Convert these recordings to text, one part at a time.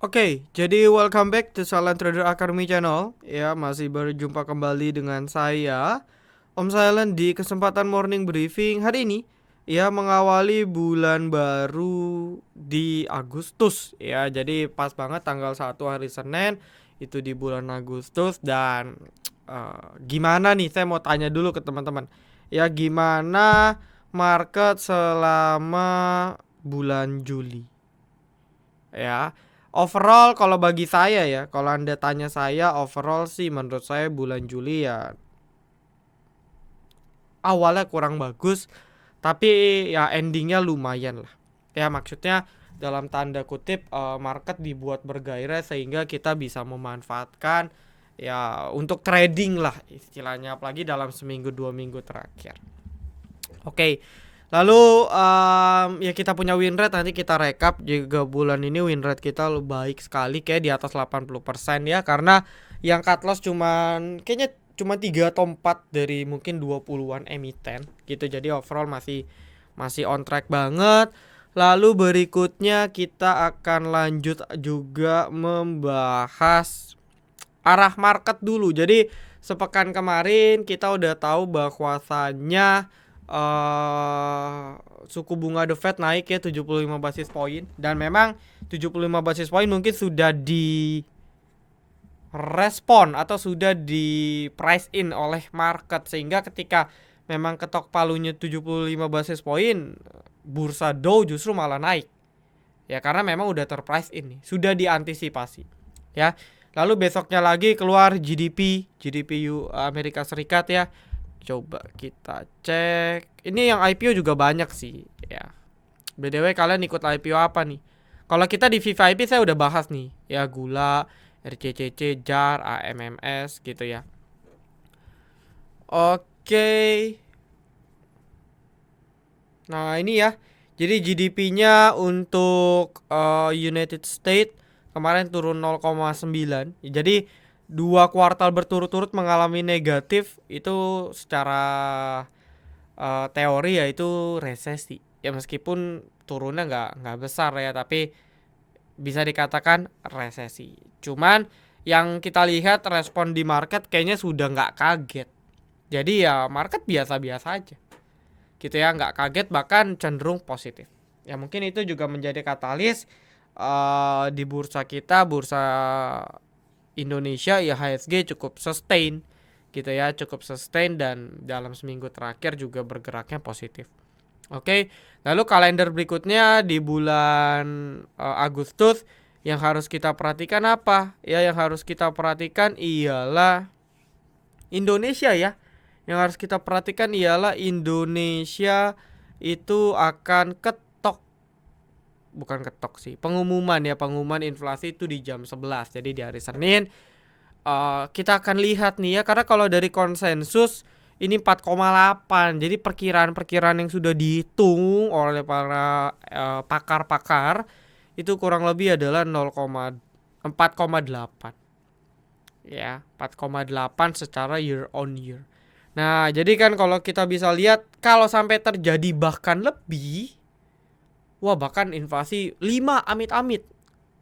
Oke, jadi welcome back to Silent Trader Academy Channel. Ya, masih berjumpa kembali dengan saya, Om Silent di kesempatan morning briefing hari ini. Ya, mengawali bulan baru di Agustus. Ya, jadi pas banget tanggal 1 hari Senin itu di bulan Agustus. Dan gimana nih, saya mau tanya dulu ke teman-teman. Ya, gimana market selama bulan Juli? Ya, overall kalau bagi saya ya, kalau Anda tanya saya overall sih menurut saya bulan Juli ya awalnya kurang bagus, tapi ya endingnya lumayan lah. Ya maksudnya dalam tanda kutip market dibuat bergairah sehingga kita bisa memanfaatkan ya untuk trading lah istilahnya, apalagi dalam seminggu 2 minggu terakhir. Oke, lalu ya kita punya win rate, nanti kita rekap juga bulan ini win rate kita baik sekali kayak di atas 80% ya, karena yang cut loss kayaknya cuma 3 atau 4 dari mungkin 20-an emiten gitu. Jadi overall masih masih on track banget. Lalu berikutnya kita akan lanjut juga membahas arah market dulu. Jadi sepekan kemarin kita udah tahu bahwasannya suku bunga The Fed naik ya 75 basis point, dan memang 75 basis point mungkin sudah di respon atau sudah di price in oleh market, sehingga ketika memang ketok palunya 75 basis point, bursa Dow justru malah naik. Ya karena memang udah terprice in nih, sudah diantisipasi. Ya. Lalu besoknya lagi keluar GDP Amerika Serikat ya. Coba kita cek. Ini yang IPO juga banyak sih ya. BTW kalian ikut IPO apa nih? Kalau kita di VVIP saya udah bahas nih. Ya gula, RCCC, JAR, AMMS gitu ya. Oke. Nah ini ya. Jadi GDP-nya untuk United States kemarin turun 0,9. Jadi 2 kuartal berturut-turut mengalami negatif, itu secara teori ya itu resesi. Ya meskipun turunnya nggak besar ya, tapi bisa dikatakan resesi. Cuman yang kita lihat respon di market kayaknya sudah nggak kaget. Jadi ya market biasa-biasa aja gitu ya, nggak kaget bahkan cenderung positif. Ya mungkin itu juga menjadi katalis di bursa kita, bursa Indonesia ya HSG cukup sustain gitu ya, cukup sustain dan dalam seminggu terakhir juga bergeraknya positif. Oke, lalu kalender berikutnya di bulan Agustus yang harus kita perhatikan apa? Ya yang harus kita perhatikan ialah Indonesia ya. Yang harus kita perhatikan ialah Indonesia itu akan bukan ketok sih, pengumuman ya, pengumuman inflasi itu di jam 11. Jadi di hari Senin kita akan lihat nih ya, karena kalau dari konsensus ini 4,8. Jadi perkiraan-perkiraan yang sudah dihitung oleh para pakar-pakar itu kurang lebih adalah 4,8 ya, 4,8 secara year on year. Nah, jadi kan kalau kita bisa lihat kalau sampai terjadi bahkan lebih, wah bahkan inflasi 5 amit-amit,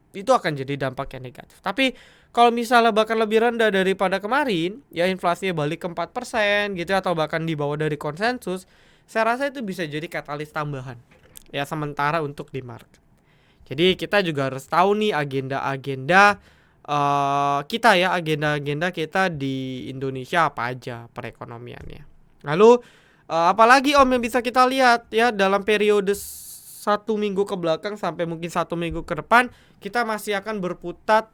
itu akan jadi dampak yang negatif. Tapi kalau misalnya bahkan lebih rendah daripada kemarin, ya inflasinya balik ke 4% gitu atau bahkan di bawah dari konsensus, saya rasa itu bisa jadi katalis tambahan ya sementara untuk di market. Jadi kita juga harus tahu nih agenda-agenda kita ya, agenda-agenda kita di Indonesia apa aja perekonomiannya. Lalu apalagi Om yang bisa kita lihat ya dalam periode 1 minggu ke belakang sampai mungkin 1 minggu ke depan, kita masih akan berputar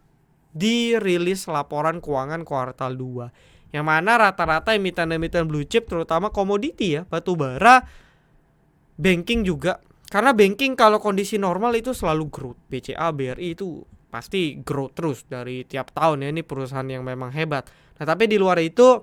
di rilis laporan keuangan kuartal 2, yang mana rata-rata emiten-emiten blue chip terutama komoditi ya, batu bara, banking juga. Karena banking kalau kondisi normal itu selalu growth. BCA, BRI itu pasti growth terus dari tiap tahun ya, ini perusahaan yang memang hebat. Nah tapi di luar itu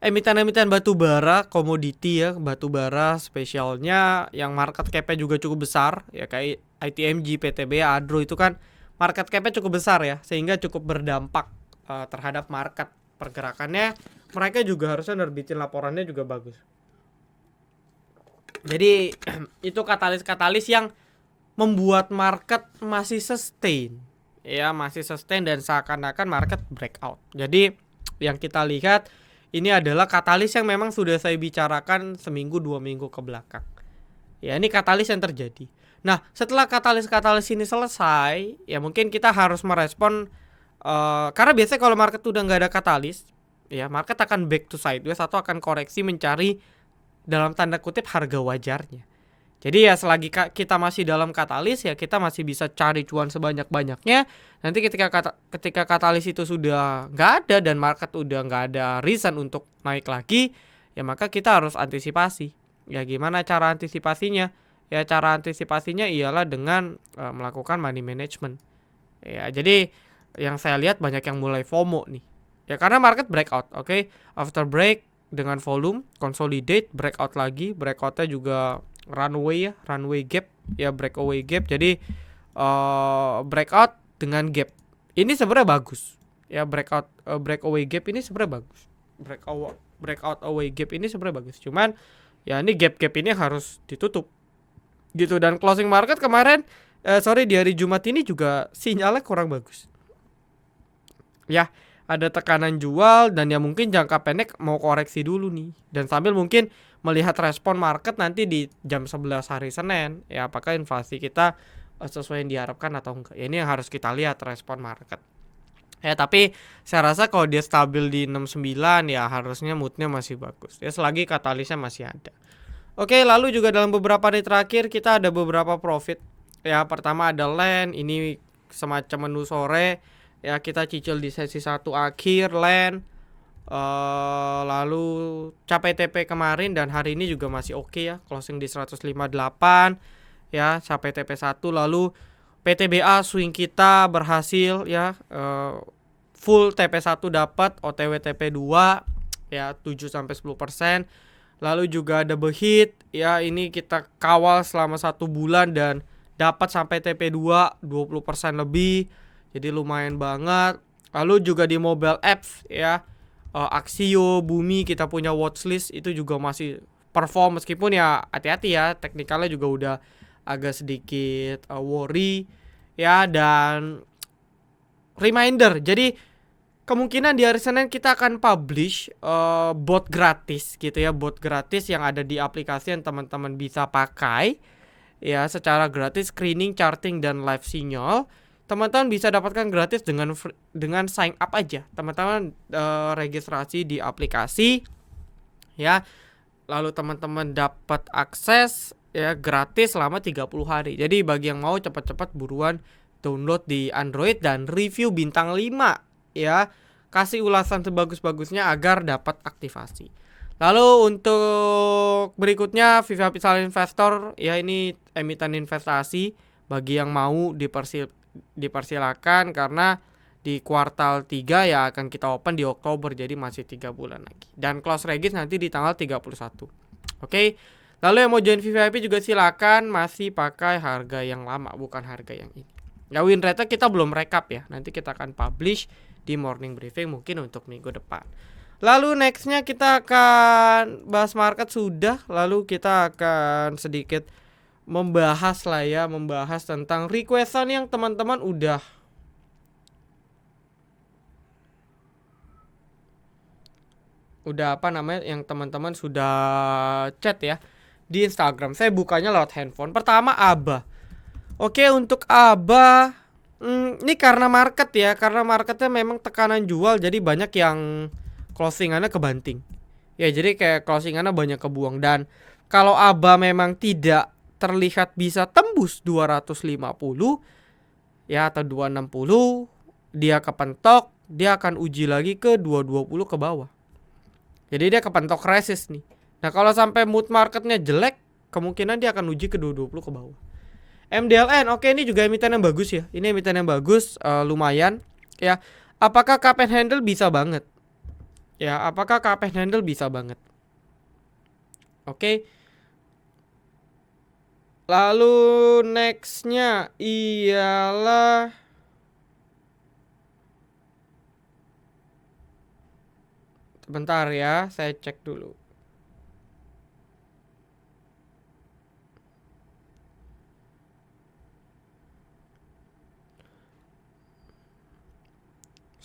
emiten-emiten batu bara, komoditi ya, batu bara spesialnya yang market cap-nya juga cukup besar ya, kayak ITMG, PTB, Adro itu kan market cap-nya cukup besar ya, sehingga cukup berdampak terhadap market pergerakannya. Mereka juga harusnya nerbitin laporannya juga bagus. Jadi itu katalis-katalis yang membuat market masih sustain. Ya, masih sustain dan seakan-akan market breakout. Jadi yang kita lihat ini adalah katalis yang memang sudah saya bicarakan seminggu 2 minggu ke belakang. Ya, ini katalis yang terjadi. Nah, setelah katalis-katalis ini selesai, ya mungkin kita harus merespon karena biasanya kalau market udah nggak ada katalis, ya market akan back to sideways atau akan koreksi mencari dalam tanda kutip harga wajarnya. Jadi ya selagi kita masih dalam katalis, ya kita masih bisa cari cuan sebanyak-banyaknya. Nanti ketika katalis itu sudah nggak ada dan market udah nggak ada reason untuk naik lagi, ya maka kita harus antisipasi. Ya gimana cara antisipasinya? Ya cara antisipasinya ialah dengan melakukan money management. Ya jadi yang saya lihat banyak yang mulai FOMO nih. Ya karena market breakout, oke. After break dengan volume consolidate, breakout lagi, breakoutnya juga runway gap, ya breakaway gap. Jadi breakout dengan gap. Ini sebenarnya bagus. Ya breakaway gap ini sebenarnya bagus. Breakout away gap ini sebenarnya bagus. Cuman ya ini gap-gap ini harus ditutup. Gitu, dan closing market kemarin di hari Jumat ini juga sinyalnya kurang bagus. Ya, ada tekanan jual dan ya mungkin jangka pendek mau koreksi dulu nih. Dan sambil mungkin melihat respon market nanti di jam 11 hari Senin. Ya, apakah inflasi kita sesuai yang diharapkan atau enggak. Ya, ini yang harus kita lihat respon market. Ya, tapi saya rasa kalau dia stabil di 69 ya harusnya moodnya masih bagus. Ya, selagi katalisnya masih ada. Oke, lalu juga dalam beberapa hari terakhir kita ada beberapa profit. Ya, pertama ada land, ini semacam menu sore. Ya, kita cicil di sesi 1 akhir land. Lalu capai TP kemarin dan hari ini juga masih oke ya, closing di 158. Ya, capai TP 1. Lalu PTBA swing kita berhasil ya, full TP 1 dapat, OTW TP 2 ya 7 sampai 10%. Lalu juga ada Behit ya, ini kita kawal selama 1 bulan dan dapat sampai TP 2 20% lebih. Jadi lumayan banget. Lalu juga di mobile apps ya, Axio, Bumi kita punya watchlist itu juga masih perform meskipun ya hati-hati ya, teknikalnya juga udah agak sedikit worry ya. Dan reminder, jadi kemungkinan di hari Senin kita akan publish bot gratis gitu ya, bot gratis yang ada di aplikasi yang teman-teman bisa pakai ya secara gratis, screening, charting dan live sinyal. Teman-teman bisa dapatkan gratis dengan sign up aja. Teman-teman registrasi di aplikasi ya. Lalu teman-teman dapat akses ya gratis selama 30 hari. Jadi bagi yang mau cepat-cepat buruan download di Android dan review bintang 5 ya. Kasih ulasan sebagus-bagusnya agar dapat aktivasi. Lalu untuk berikutnya VVIP Silent Investor ya, ini emiten investasi bagi yang mau dipersilakan karena di kuartal 3 ya akan kita open di Oktober, jadi masih 3 bulan lagi. Dan close regis nanti di tanggal 31. Oke. Lalu yang mau join VVIP juga silakan, masih pakai harga yang lama bukan harga yang ini. Ya, win rate kita belum rekap ya. Nanti kita akan publish di morning briefing mungkin untuk minggu depan. Lalu nextnya kita akan bahas market sudah. Lalu kita akan sedikit membahas tentang requestan yang teman-teman udah yang teman-teman sudah chat ya di Instagram. Saya bukanya lewat handphone. Pertama ABA. Oke, untuk ABA ini karena market ya, karena marketnya memang tekanan jual, jadi banyak yang closingannya kebanting. Ya, jadi kayak closingannya banyak kebuang. Dan kalau ABA memang tidak terlihat bisa tembus 250 ya atau 260, dia kepentok, dia akan uji lagi ke 220 ke bawah. Jadi dia kepentok resist nih. Nah, kalau sampai mood marketnya jelek, kemungkinan dia akan uji ke 220 ke bawah. MDLN, oke, ini juga emiten yang bagus ya. Ini emiten yang bagus, lumayan ya. Apakah cup and handle bisa banget? Ya, apakah cup and handle bisa banget? Oke. Lalu nextnya ialah bentar ya, saya cek dulu.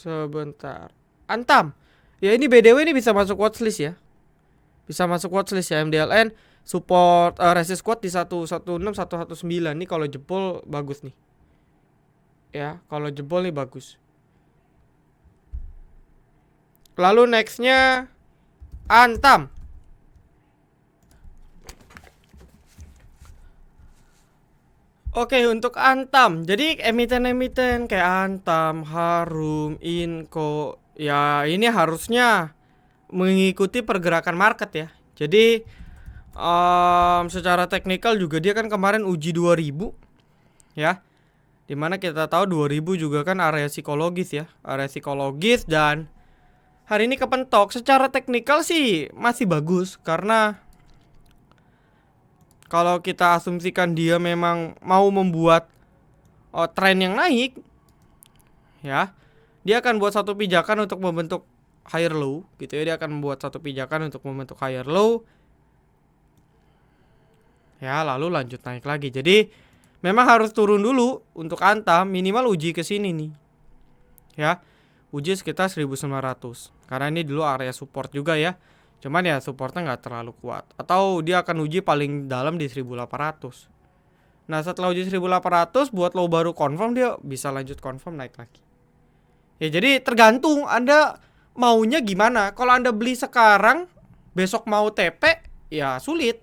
Sebentar. Antam. Ya ini BDW ini bisa masuk watchlist ya. Bisa masuk watchlist ya MDLN. Support resist squad di 116 119 nih kalau jebol bagus nih. Ya, kalau jebol nih bagus. Lalu nextnya Antam. Oke, untuk Antam. Jadi emiten-emiten kayak Antam, Harum, Inco, ya ini harusnya mengikuti pergerakan market ya. Jadi secara teknikal juga dia kan kemarin uji 2000 ya. Dimana kita tahu 2000 juga kan area psikologis ya. Area psikologis dan hari ini kepentok. Secara teknikal sih masih bagus karena kalau kita asumsikan dia memang mau membuat tren yang naik, ya, dia akan buat satu pijakan untuk membentuk higher low, gitu ya. Dia akan membuat satu pijakan untuk membentuk higher low, ya, lalu lanjut naik lagi. Jadi memang harus turun dulu untuk Antam, minimal uji ke sini nih, ya, uji sekitar 1900, karena ini dulu area support juga ya. Cuman ya supportnya nggak terlalu kuat. Atau dia akan uji paling dalam di 1800. Nah setelah uji 1800 buat low baru confirm, dia bisa lanjut confirm naik lagi. Ya jadi tergantung Anda maunya gimana. Kalau Anda beli sekarang besok mau TP ya sulit.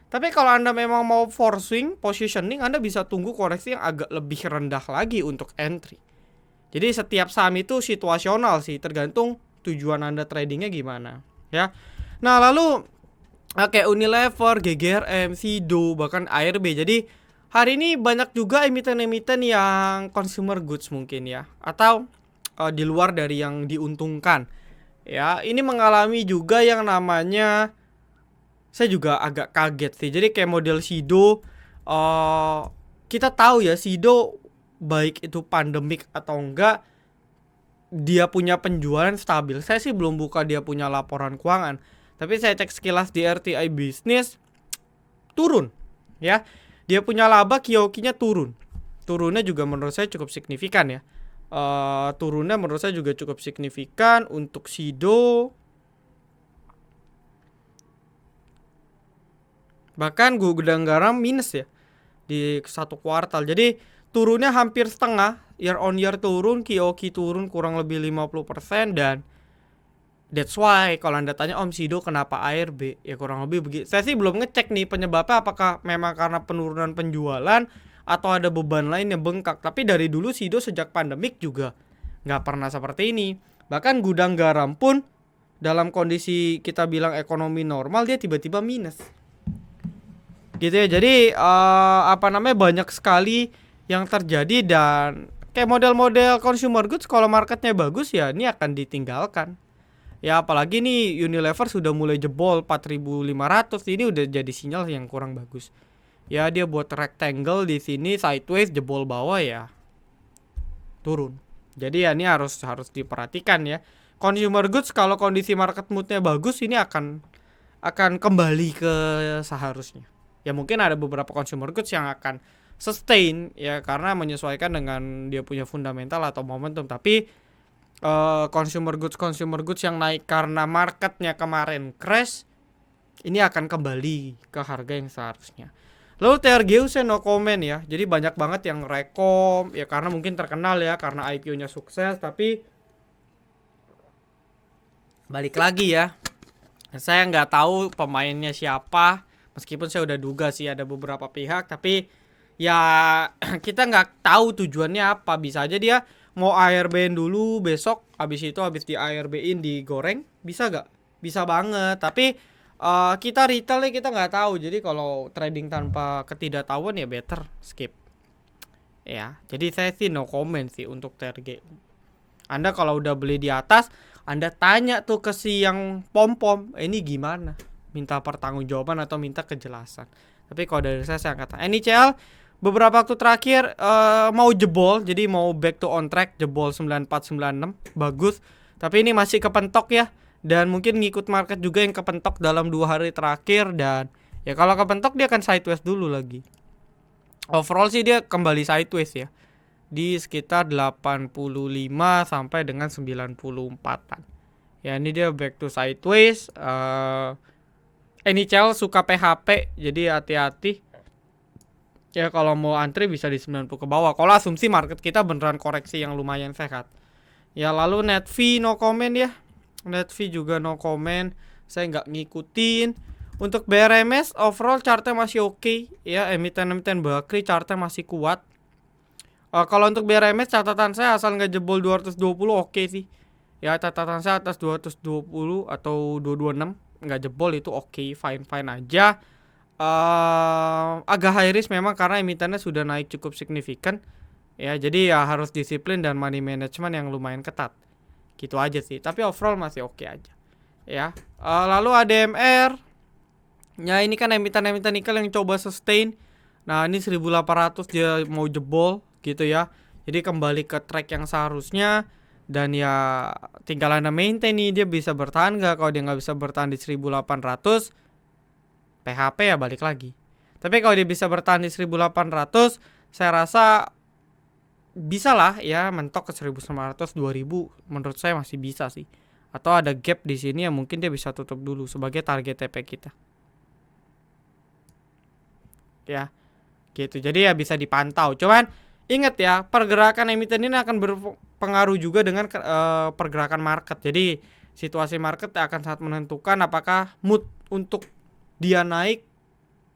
Tapi kalau Anda memang mau forcing positioning, Anda bisa tunggu koreksi yang agak lebih rendah lagi untuk entry. Jadi setiap saham itu situasional sih, tergantung tujuan Anda tradingnya gimana. Ya, nah lalu kayak Unilever, GGRM, Sido, bahkan ARB. Jadi hari ini banyak juga emiten-emiten yang consumer goods mungkin ya, atau di luar dari yang diuntungkan. Ya, ini mengalami juga yang namanya, saya juga agak kaget sih. Jadi kayak model Sido, kita tahu ya Sido baik itu pandemik atau enggak, dia punya penjualan stabil. Saya sih belum buka dia punya laporan keuangan, tapi saya cek sekilas di RTI Business turun ya. Dia punya laba Q-nya turun. Turunnya juga menurut saya cukup signifikan ya. Turunnya menurut saya juga cukup signifikan untuk Sido. Bahkan gudang garam minus ya di satu kuartal. Jadi turunnya hampir setengah. Year on year turun, QOQ turun kurang lebih 50%. Dan that's why kalau Anda tanya Om Sido kenapa ARB, ya kurang lebih begitu. Saya sih belum ngecek nih penyebabnya, apakah memang karena penurunan penjualan atau ada beban lain yang bengkak. Tapi dari dulu Sido sejak pandemik juga nggak pernah seperti ini. Bahkan gudang garam pun dalam kondisi kita bilang ekonomi normal, dia tiba-tiba minus gitu ya. Jadi banyak sekali yang terjadi. Dan kayak model-model consumer goods kalau marketnya bagus ya ini akan ditinggalkan. Ya apalagi nih Unilever sudah mulai jebol 4.500, ini udah jadi sinyal yang kurang bagus. Ya dia buat rectangle di sini sideways, jebol bawah ya turun. Jadi ya ini harus diperhatikan ya. Consumer goods kalau kondisi market moodnya bagus ini akan kembali ke seharusnya. Ya mungkin ada beberapa consumer goods yang akan sustain ya karena menyesuaikan dengan dia punya fundamental atau momentum. Tapi consumer goods yang naik karena marketnya kemarin crash, ini akan kembali ke harga yang seharusnya. Lalu TRGU saya no comment ya. Jadi banyak banget yang rekom ya karena mungkin terkenal ya karena IPO-nya sukses. Tapi balik lagi ya, saya nggak tahu pemainnya siapa. Meskipun saya udah duga sih ada beberapa pihak, tapi ya kita nggak tahu tujuannya apa. Bisa aja dia mau ARB-in dulu besok, habis di ARB-in digoreng, bisa nggak? Bisa banget. Tapi kita retailnya kita nggak tahu. Jadi kalau trading tanpa ketidaktahuan ya better skip. Ya, jadi saya sih no comment sih untuk TRG. Anda kalau udah beli di atas, Anda tanya tuh ke si yang pom-pom, ini gimana? Minta pertanggungjawaban atau minta kejelasan. Tapi kalau dari saya kata NICL beberapa waktu terakhir mau jebol, jadi mau back to on track, jebol 9496, bagus. Tapi ini masih kepentok ya, dan mungkin ngikut market juga yang kepentok dalam 2 hari terakhir. Dan ya kalau kepentok dia akan sideways dulu lagi. Overall sih dia kembali sideways ya. di sekitar 85 sampai dengan 94-an. Ya, ini dia back to sideways. NHL suka PHP, jadi hati-hati. Ya kalau mau antri bisa di 90 ke bawah. Kalau asumsi market kita beneran koreksi yang lumayan sehat. Ya lalu net fee no comment ya. Net fee juga no comment. Saya nggak ngikutin. Untuk BRMS overall chartnya masih oke. Ya emiten-emiten bakri chartnya masih kuat. Kalau untuk BRMS catatan saya asal nggak jebol 220 oke sih. Ya catatan saya atas 220 atau 226 nggak jebol itu oke, fine aja. Agak high risk memang karena emitennya sudah naik cukup signifikan. Ya jadi ya harus disiplin dan money management yang lumayan ketat. Gitu aja sih. Tapi overall masih oke aja. Ya. Lalu ADMR. Ya ini kan emiten-emiten nikel yang coba sustain. Nah ini 1800 dia mau jebol gitu ya. Jadi kembali ke track yang seharusnya. Dan ya tinggal anda maintain nih, dia bisa bertahan gak. Kalau dia nggak bisa bertahan di 1800 PHP ya balik lagi. Tapi kalau dia bisa bertahan di 1800 saya rasa bisa lah ya mentok ke 1900 2000 menurut saya masih bisa sih. Atau ada gap di sini yang mungkin dia bisa tutup dulu sebagai target TP kita. Ya. Gitu. Jadi ya bisa dipantau. Cuman ingat ya, pergerakan emiten ini akan berpengaruh juga dengan pergerakan market. Jadi situasi market akan sangat menentukan apakah mood untuk dia naik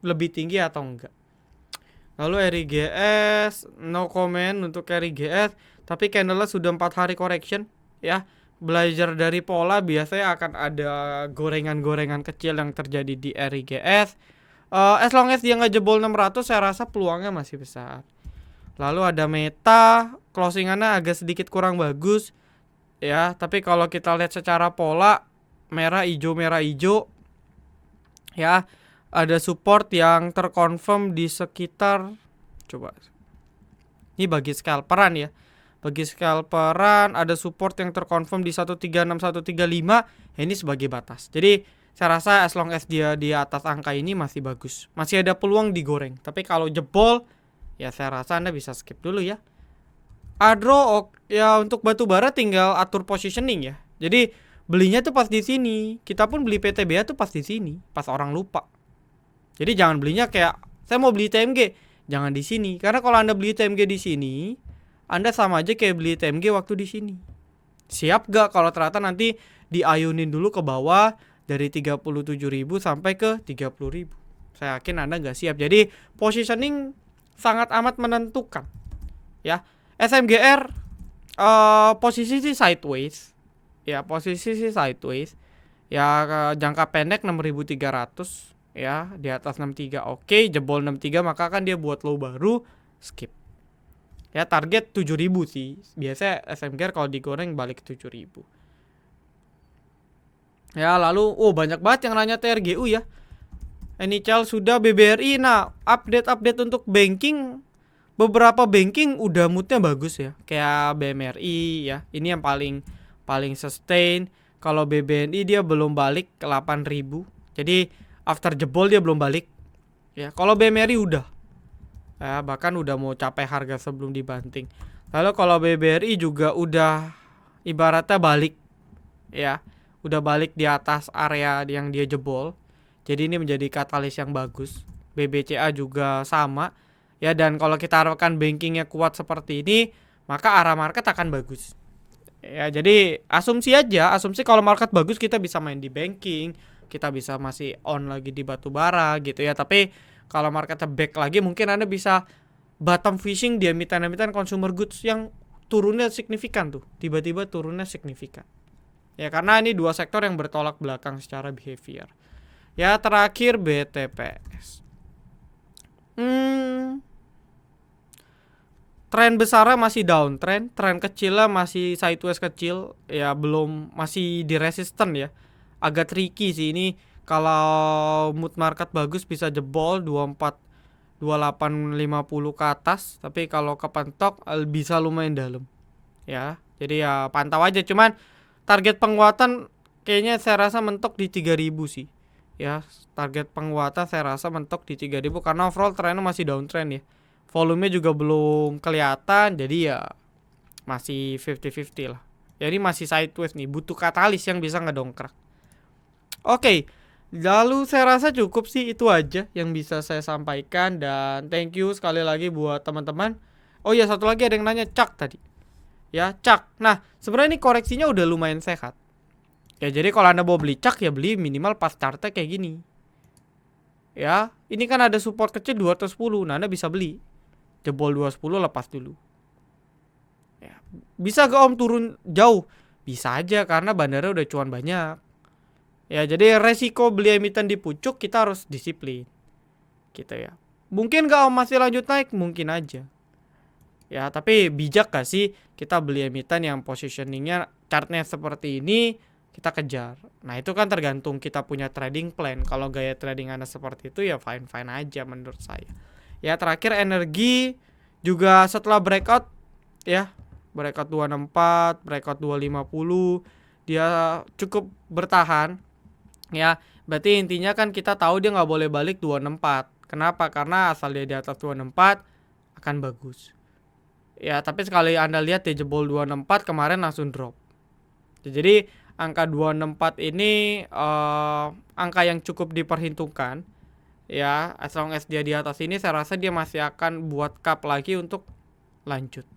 lebih tinggi atau enggak. Lalu RIGS no comment untuk RIGS, tapi candlenya sudah 4 hari correction ya. Belajar dari pola biasanya akan ada gorengan-gorengan kecil yang terjadi di RIGS. As long as dia nggak jebol 600 saya rasa peluangnya masih besar. Lalu ada Meta, closingannya agak sedikit kurang bagus ya, tapi kalau kita lihat secara pola merah hijau ya, ada support yang terkonfirm di sekitar, coba ini bagi scalperan ya, bagi scalperan ada support yang terkonfirm di 136 135 ya, ini sebagai batas. Jadi saya rasa as long as dia di atas angka ini masih bagus, masih ada peluang digoreng. Tapi kalau jebol ya saya rasa anda bisa skip dulu ya. Adro ya, untuk batu bara tinggal atur positioning ya. Jadi belinya tuh pas di sini. Kita pun beli PTBA tuh pas di sini, pas orang lupa. Jadi jangan belinya kayak saya mau beli TMG, jangan di sini. Karena kalau anda beli TMG di sini, anda sama aja kayak beli TMG waktu di sini. Siap gak kalau ternyata nanti diayunin dulu ke bawah dari 37.000 sampai ke 30.000? Saya yakin anda gak siap. Jadi positioning sangat amat menentukan. Ya, SMGR posisi sih sideways. Ya, posisi sih sideways. Ya, jangka pendek 6.300 ya, di atas 63 oke, jebol 63 maka kan dia buat low baru, skip. Ya, target 7.000 sih. Biasanya SMGR kalau digoreng balik ke 7.000. Ya, lalu banyak banget yang nanya TRGU ya. NHL sudah, BBRI. Nah, update untuk banking, beberapa banking udah moodnya bagus ya, kayak BMRI ya. Ini yang paling sustain. Kalau BBNI dia belum balik ke 8.000. Jadi after jebol dia belum balik. Ya, kalau BMRI udah. Ya, bahkan udah mau capai harga sebelum dibanting. Lalu kalau BBRI juga udah ibaratnya balik. Ya, udah balik di atas area yang dia jebol. Jadi ini menjadi katalis yang bagus. BBCA juga sama. Ya, dan kalau kita harapkan bankingnya kuat seperti ini, maka arah market akan bagus. Ya, jadi asumsi aja, asumsi kalau market bagus kita bisa main di banking, kita bisa masih on lagi di batu bara gitu ya. Tapi kalau marketnya back lagi, mungkin anda bisa bottom fishing di emiten-emiten consumer goods yang turunnya signifikan tuh, tiba-tiba turunnya signifikan. Ya, karena ini dua sektor yang bertolak belakang secara behavior. Ya, terakhir BTPS. Tren besarnya masih downtrend, tren kecilnya masih sideways kecil, ya belum, masih di resisten ya. Agak tricky sih ini, kalau mood market bagus bisa jebol 24 2850 ke atas, tapi kalau kepentok bisa lumayan dalam. Ya, jadi ya pantau aja, cuman target penguatan kayaknya saya rasa mentok di 3000 sih. Ya, target penguatan saya rasa mentok di 3000 karena overall trennya masih downtrend ya. Volumenya juga belum kelihatan, jadi ya masih 50-50 lah. Jadi masih sideways nih, butuh katalis yang bisa ngedongkrak. Oke, lalu saya rasa cukup sih, itu aja yang bisa saya sampaikan. Dan thank you sekali lagi buat teman-teman. Oh ya, satu lagi ada yang nanya Cak tadi. Ya, Cak. Nah, sebenarnya ini koreksinya udah lumayan sehat. Ya, jadi kalau Anda mau beli Cak ya beli minimal pas chartnya kayak gini. Ya, ini kan ada support kecil 210. Nah, Anda bisa beli. Jebol 210 lepas dulu. Ya, bisa gak Om turun jauh? Bisa aja karena bandara udah cuan banyak. Ya, jadi resiko beli emiten di pucuk kita harus disiplin. Gitu ya. Mungkin gak Om masih lanjut naik? Mungkin aja. Ya, tapi bijak gak sih kita beli emiten yang positioningnya chartnya seperti ini, kita kejar. Nah, itu kan tergantung kita punya trading plan. Kalau gaya trading Anda seperti itu ya fine-fine aja menurut saya. Ya, terakhir energi juga setelah breakout ya, breakout 264, breakout 250, dia cukup bertahan. Ya, berarti intinya kan kita tahu dia nggak boleh balik 264. Kenapa? Karena asal dia di atas 264 akan bagus. Ya, tapi sekali Anda lihat dia jebol 264 kemarin langsung drop. Jadi angka 264 ini angka yang cukup diperhitungkan. Ya, as long as dia di atas ini saya rasa dia masih akan buat cup lagi untuk lanjut.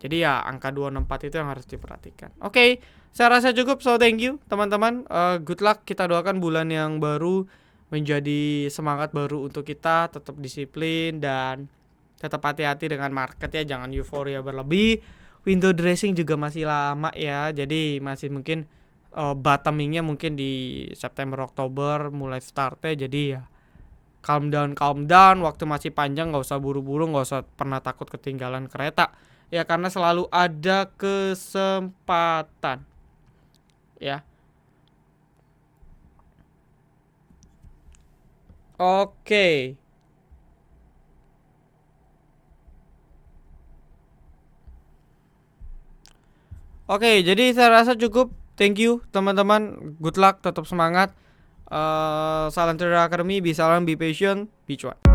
Jadi ya angka 264 itu yang harus diperhatikan. Oke, saya rasa cukup. So thank you teman-teman. Good luck, kita doakan bulan yang baru menjadi semangat baru untuk kita, tetap disiplin dan tetap hati-hati dengan market ya, jangan euforia berlebih. Window dressing juga masih lama ya, jadi masih mungkin bottomingnya mungkin di September Oktober mulai startnya. Jadi ya calm down, waktu masih panjang, nggak usah buru-buru, nggak usah pernah takut ketinggalan kereta ya, karena selalu ada kesempatan ya. Oke. Oke, jadi saya rasa cukup. Thank you teman-teman. Good luck, tetap semangat. Salam Trader Academy, be salam, be patient, be cuan.